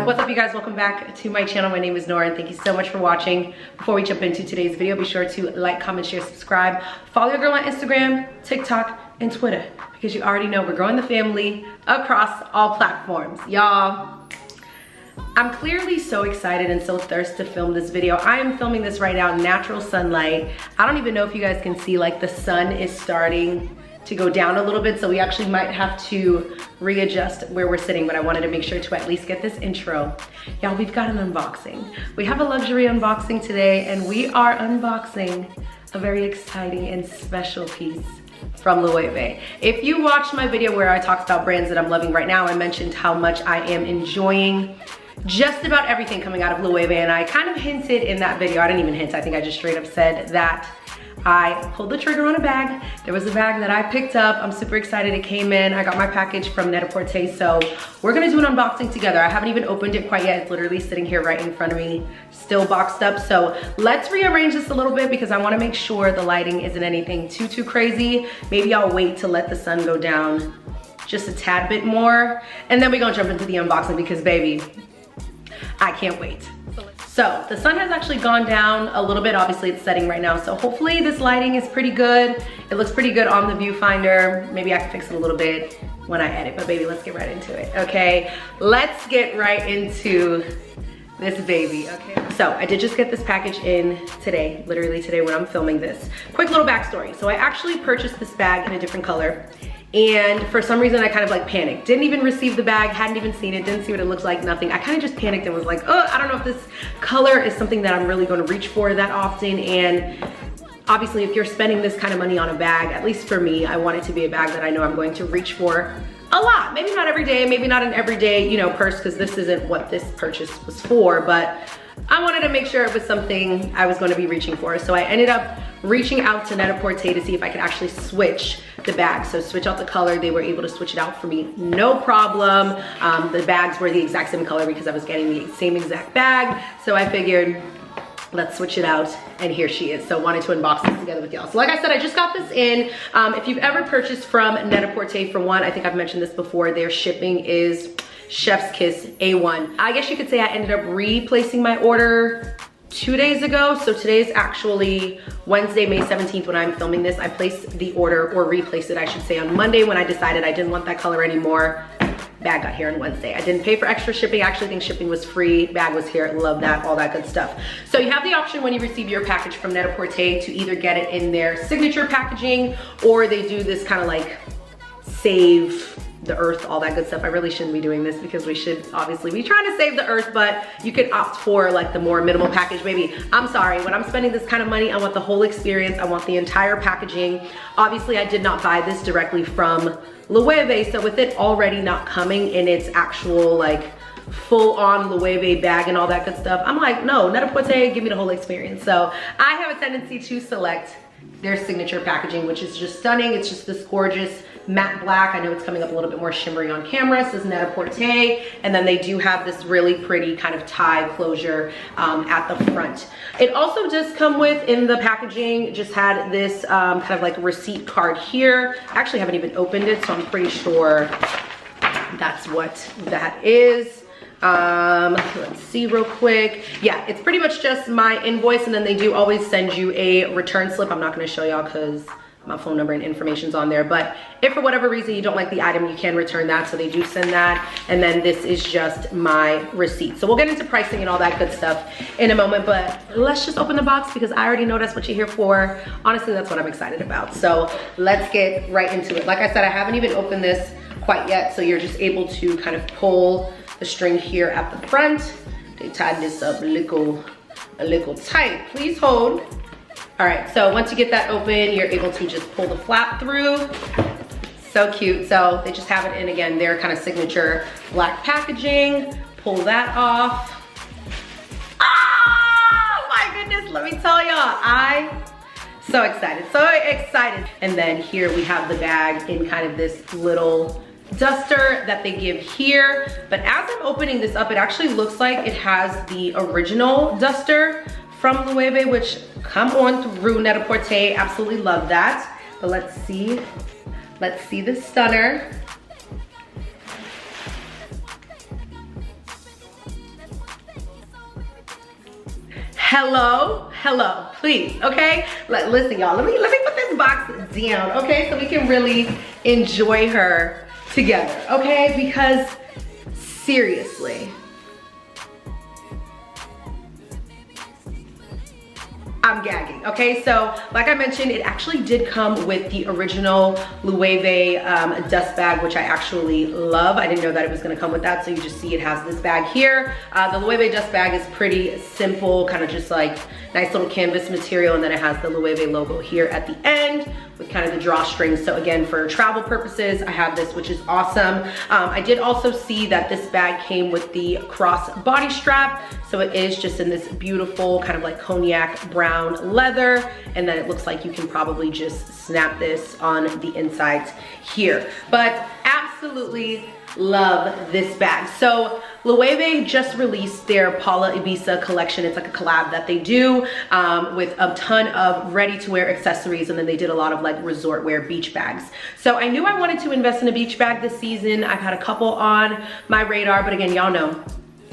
What's up, you guys? Welcome back to my channel. My name is Norah and thank you so much for watching. Before we jump into today's video, be sure to like, comment, share, subscribe. Follow your girl on Instagram, TikTok, and Twitter, because you already know we're growing the family across all platforms. Y'all, I'm clearly so excited and so thirsty to film this video. I am filming this right now in natural sunlight. I don't even know if you guys can see, like, the sun is starting to go down a little bit, so we actually might have to readjust where we're sitting, but I wanted to make sure to at least get this intro. Y'all, we've got an unboxing. We have a luxury unboxing today, and we are unboxing a very exciting and special piece from LOEWE. If you watched my video where I talked about brands that I'm loving right now, I mentioned how much I am enjoying just about everything coming out of LOEWE, and I kind of hinted in that video, I didn't even hint, I think I just straight up said that I pulled the trigger on a bag. There was a bag that I picked up. I'm super excited it came in. I got my package from Net-a-Porter, so we're gonna do an unboxing together. I haven't even opened it quite yet. It's literally sitting here right in front of me, still boxed up. So let's rearrange this a little bit because I wanna make sure the lighting isn't anything too crazy. Maybe I'll wait to let the sun go down just a tad bit more, and then we're gonna jump into the unboxing because, baby, I can't wait. So the sun has actually gone down a little bit. Obviously it's setting right now, so hopefully this lighting is pretty good. It looks pretty good on the viewfinder. Maybe I can fix it a little bit when I edit, but baby, let's get right into it, okay? Let's get right into this baby, okay? So I did just get this package in today, literally today when I'm filming this. Quick little backstory. So I actually purchased this bag in a different color, and for some reason I kind of like panicked. Didn't even receive the bag, hadn't even seen it, didn't see what it looks like, nothing. I kind of just panicked and was like, oh, I don't know if this color is something that I'm really gonna reach for that often. And obviously if you're spending this kind of money on a bag, at least for me, I want it to be a bag that I know I'm going to reach for a lot. Maybe not every day, maybe not an everyday, you know, purse, because this isn't what this purchase was for, but I wanted to make sure it was something I was going to be reaching for. So I ended up reaching out to Net-a-Porter to see if I could actually switch the bag. So switch out the color. They were able to switch it out for me, no problem. The bags were the exact same color because I was getting the same exact bag. So I figured, let's switch it out, and here she is. So wanted to unbox this together with y'all. So like I said, I just got this in. If you've ever purchased from Net-a-Porter, for one, I think I've mentioned this before, their shipping is chef's kiss, A1. I guess you could say I ended up replacing my order 2 days ago. So today's actually Wednesday, May 17th when I'm filming this. I placed the order, or replaced it I should say, on Monday when I decided I didn't want that color anymore. Bag got here on Wednesday. I didn't pay for extra shipping. I actually think shipping was free. Bag was here, love that, all that good stuff. So you have the option when you receive your package from Net-a-Porter to either get it in their signature packaging, or they do this kind of like save the earth, all that good stuff. I really shouldn't be doing this because we should obviously be trying to save the earth, but you could opt for like the more minimal package. Baby, I'm sorry, when I'm spending this kind of money, I want the whole experience. I want the entire packaging. Obviously I did not buy this directly from LOEWE, so with it already not coming in its actual like full-on LOEWE bag and all that good stuff, I'm like, no, Net-a-Porter, give me the whole experience. So I have a tendency to select their signature packaging, which is just stunning. It's just this gorgeous matte black. I know it's coming up a little bit more shimmery on camera. It says Net-a-Porter, and then they do have this really pretty kind of tie closure at the front. It also does come with, in the packaging, just had this kind of like receipt card here. I actually haven't even opened it, so I'm pretty sure that's what that is. Let's see real quick. Yeah, it's pretty much just my invoice, and then they do always send you a return slip. I'm not going to show y'all because my phone number and information's on there, but if for whatever reason you don't like the item, you can return that, so they do send that. And then this is just my receipt. So we'll get into pricing and all that good stuff in a moment, but let's just open the box because I already know that's what you're here for. Honestly, that's what I'm excited about. So let's get right into it. Like I said, I haven't even opened this quite yet, so you're just able to kind of pull the string here at the front. They tied this up a little tight. Please hold. All right, so once you get that open, you're able to just pull the flap through. So cute. So they just have it in, again, their kind of signature black packaging. Pull that off. Oh my goodness, let me tell y'all, so excited. And then here we have the bag in kind of this little duster that they give here. But as I'm opening this up, it actually looks like it has the original duster from LOEWE, which come on through Net-a-Porter. Absolutely love that. But let's see the stunner. hello, please, okay? Listen, y'all, let me put this box down, okay? So we can really enjoy her together, okay? Because seriously, I'm gagging, okay? So like I mentioned, it actually did come with the original LOEWE dust bag, which I actually love. I didn't know that it was gonna come with that, so you just see it has this bag here. The LOEWE dust bag is pretty simple, kind of just like nice little canvas material, and then it has the LOEWE logo here at the end with kind of the drawstrings. So again, for travel purposes, I have this, which is awesome. I did also see that this bag came with the cross body strap. So it is just in this beautiful kind of like cognac brown leather. And then it looks like you can probably just snap this on the insides here. But absolutely love this bag. So LOEWE just released their Paula Ibiza collection. It's like a collab that they do with a ton of ready-to-wear accessories, and then they did a lot of like resort wear beach bags. So I knew I wanted to invest in a beach bag this season. I've had a couple on my radar, but again, y'all know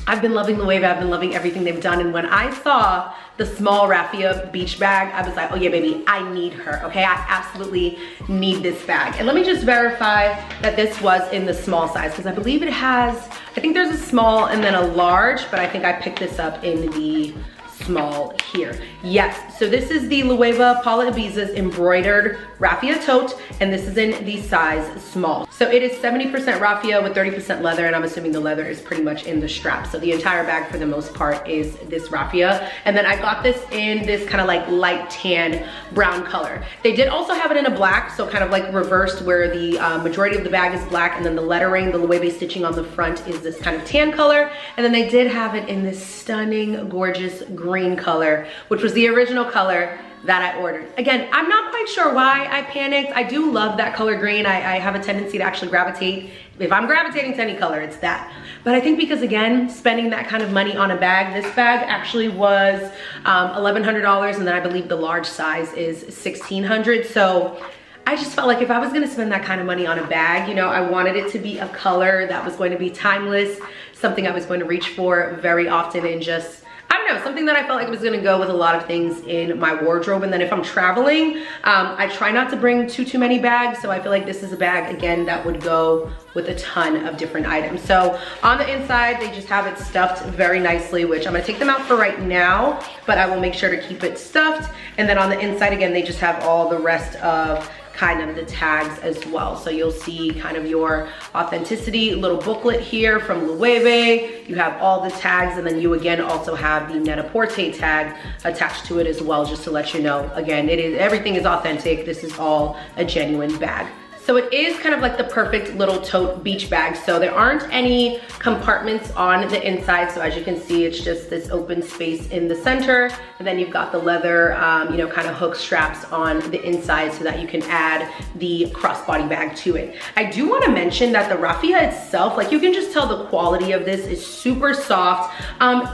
I've been loving LOEWE. I've been loving everything they've done, and when I saw the small raffia beach bag, I was like, oh yeah, baby, I need her, okay? I absolutely need this bag. And let me just verify that this was in the small size, because I believe it has, I think there's a small and then a large, but I think I picked this up in the small here. Yes, so this is the LOEWE Paula Ibiza's embroidered raffia tote, and this is in the size small. So it is 70% raffia with 30% leather, and I'm assuming the leather is pretty much in the strap. So the entire bag for the most part is this raffia. And then I got this in this kind of like light tan brown color. They did also have it in a black, so kind of like reversed, where the majority of the bag is black, and then the lettering, the LOEWE stitching on the front is this kind of tan color. And then they did have it in this stunning, gorgeous green color, which was the original color that I ordered. Again, I'm not quite sure why I panicked. I do love that color green. I have a tendency to actually gravitate. If I'm gravitating to any color, it's that. But I think because, again, spending that kind of money on a bag, this bag actually was $1,100, and then I believe the large size is $1,600. So I just felt like if I was gonna spend that kind of money on a bag, you know, I wanted it to be a color that was going to be timeless, something I was going to reach for very often, and just, I don't know, something that I felt like was gonna go with a lot of things in my wardrobe. And then if I'm traveling, I try not to bring too many bags. So I feel like this is a bag, again, that would go with a ton of different items. So on the inside, they just have it stuffed very nicely, which I'm gonna take them out for right now, but I will make sure to keep it stuffed. And then on the inside, again, they just have all the rest of kind of the tags as well. So you'll see kind of your authenticity little booklet here from LOEWE. You have all the tags, and then you again also have the Net-a-Porter tag attached to it as well, just to let you know, again, everything is authentic. This is all a genuine bag. So it is kind of like the perfect little tote beach bag. So there aren't any compartments on the inside. So as you can see, it's just this open space in the center. And then you've got the leather, you know, kind of hook straps on the inside so that you can add the crossbody bag to it. I do want to mention that the raffia itself, like you can just tell the quality of this is super soft.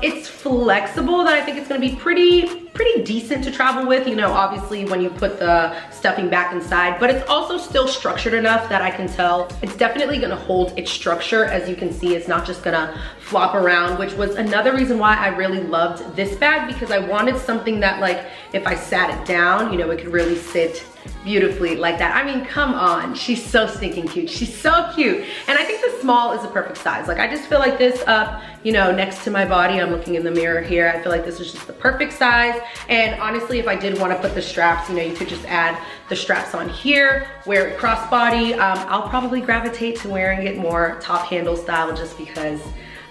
It's flexible, that I think it's going to be pretty decent to travel with, you know, obviously when you put the stuffing back inside, but it's also still structured enough that I can tell it's definitely gonna hold its structure. As you can see, it's not just gonna flop around, which was another reason why I really loved this bag, because I wanted something that, like, if I sat it down, you know, it could really sit beautifully like that. I mean, come on, she's so stinking cute. She's so cute. And I think the small is the perfect size. Like, I just feel like this up, you know, next to my body. I'm looking in the mirror here. I feel like this is just the perfect size. And honestly, if I did want to put the straps, you know, you could just add the straps on here, wear it crossbody. I'll probably gravitate to wearing it more top handle style, just because,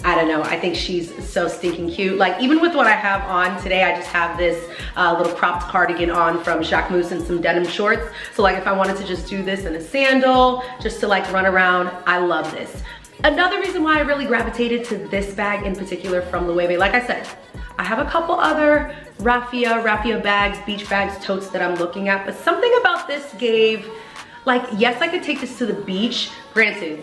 I don't know, I think she's so stinking cute. Like, even with what I have on today, I just have this little cropped cardigan on from Jacquemus and some denim shorts. So like, if I wanted to just do this in a sandal, just to like run around, I love this. Another reason why I really gravitated to this bag in particular from LOEWE, like I said, I have a couple other raffia bags, beach bags, totes that I'm looking at, but something about this gave Like, yes, I could take this to the beach. Granted,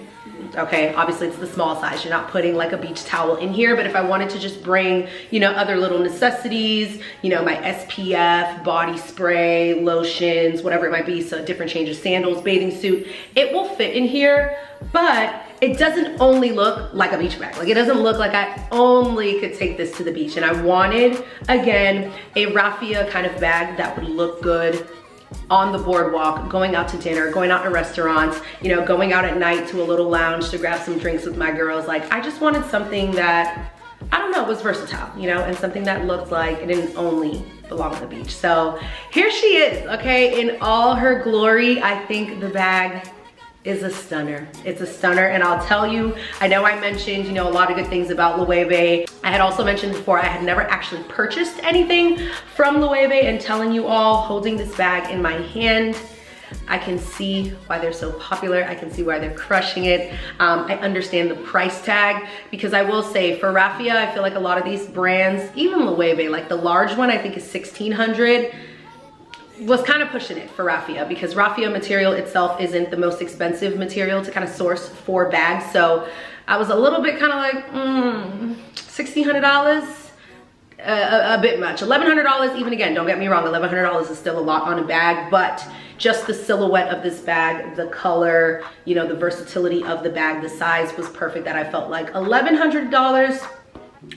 okay, obviously it's the small size. You're not putting like a beach towel in here, but if I wanted to just bring, you know, other little necessities, you know, my SPF, body spray, lotions, whatever it might be, so different changes, sandals, bathing suit, it will fit in here, but it doesn't only look like a beach bag. Like, it doesn't look like I only could take this to the beach. And I wanted, again, a raffia kind of bag that would look good on the boardwalk, going out to dinner, going out to restaurants, you know, going out at night to a little lounge to grab some drinks with my girls. Like, I just wanted something that, I don't know, was versatile, you know, and something that looked like it didn't only belong on the beach. So here she is, okay, in all her glory. I think the bag is a stunner. It's a stunner, and I'll tell you, I know I mentioned, you know, a lot of good things about LOEWE. I had also mentioned before, I had never actually purchased anything from LOEWE, and telling you all, holding this bag in my hand, I can see why they're so popular. I can see why they're crushing it. I understand the price tag, because I will say for raffia, I feel like a lot of these brands, even LOEWE, like the large one I think is $1,600, was kind of pushing it for raffia, because raffia material itself isn't the most expensive material to kind of source for bags. So I was a little bit kind of like, $1,600, a bit much. $1,100, even, again, don't get me wrong, $1,100 is still a lot on a bag, but just the silhouette of this bag, the color, you know, the versatility of the bag, the size was perfect, that I felt like $1,100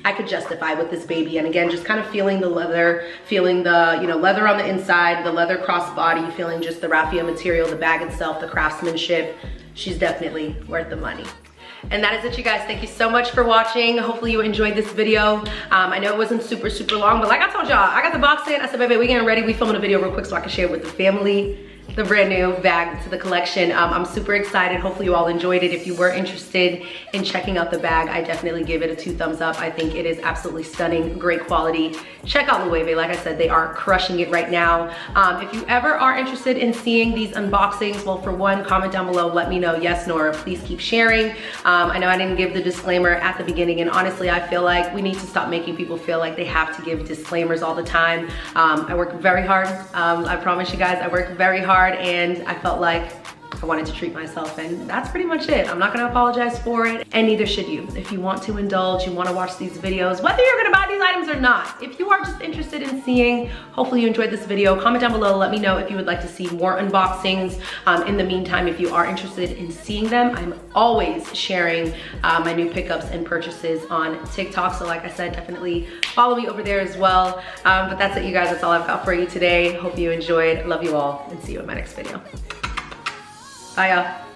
I could justify with this baby. And again, just kind of feeling the leather, feeling the, you know, leather on the inside, the leather crossbody, feeling just the raffia material, the bag itself, the craftsmanship. She's definitely worth the money. And that is it, you guys. Thank you so much for watching. Hopefully you enjoyed this video. I know it wasn't super long, but like I told y'all, I got the box in. I said, baby, we getting ready. We filming a video real quick so I can share it with the family. The brand new bag to the collection. I'm super excited. Hopefully you all enjoyed it. If you were interested in checking out the bag, I definitely give it a 2 thumbs up. I think it is absolutely stunning, great quality. Check out LOEWE. Like I said, they are crushing it right now. If you ever are interested in seeing these unboxings, well, for one, comment down below, let me know. Yes, Nora, please keep sharing. I know I didn't give the disclaimer at the beginning, and honestly, I feel like we need to stop making people feel like they have to give disclaimers all the time. I work very hard. I promise you guys, I work very hard, and I felt like I wanted to treat myself, and that's pretty much it. I'm not gonna apologize for it, and neither should you. If you want to indulge, you wanna watch these videos, whether you're gonna buy these items or not, if you are just interested in seeing, hopefully you enjoyed this video, comment down below, let me know if you would like to see more unboxings. In the meantime, if you are interested in seeing them, I'm always sharing my new pickups and purchases on TikTok, so like I said, definitely follow me over there as well. But that's it, you guys. That's all I've got for you today. Hope you enjoyed. Love you all, and see you in my next video. Bye, y'all.